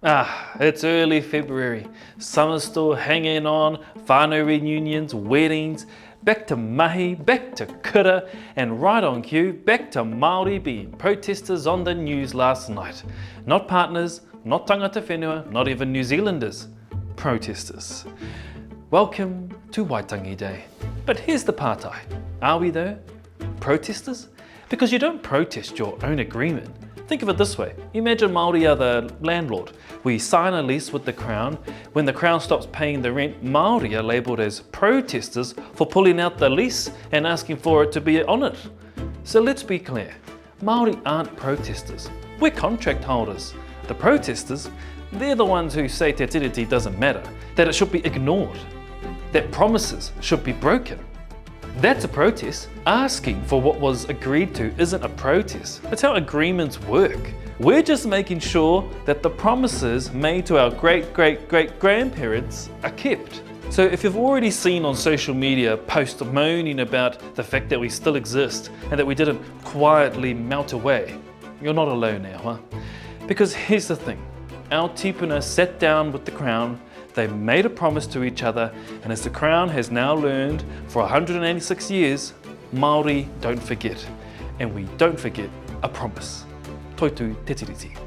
It's early February. Summer's still hanging on, whānau reunions, weddings, back to mahi, back to kura, and right on cue, back to Māori being protesters on the news last night. Not partners, not tangata whenua, not even New Zealanders. Protesters. Welcome to Waitangi Day. But here's the pātai. Are we though? Protesters? Because you don't protest your own agreement. Think of it this way. Imagine Māori are the landlord. We sign a lease with the Crown. When the Crown stops paying the rent, Māori are labelled as protesters for pulling out the lease and asking for it to be honoured. So let's be clear. Māori aren't protesters. We're contract holders. The protesters, they're the ones who say te tiriti doesn't matter, that it should be ignored, that promises should be broken. That's a protest. Asking for what was agreed to isn't a protest. That's how agreements work. We're just making sure that the promises made to our great-great-great-grandparents are kept. So if you've already seen on social media posts moaning about the fact that we still exist and that we didn't quietly melt away, you're not alone now, huh? Because here's the thing. Our tipuna sat down with the Crown. They made a promise to each other, and as the Crown has now learned for 186 years, Māori don't forget, and we don't forget a promise. Toitu te tiriti.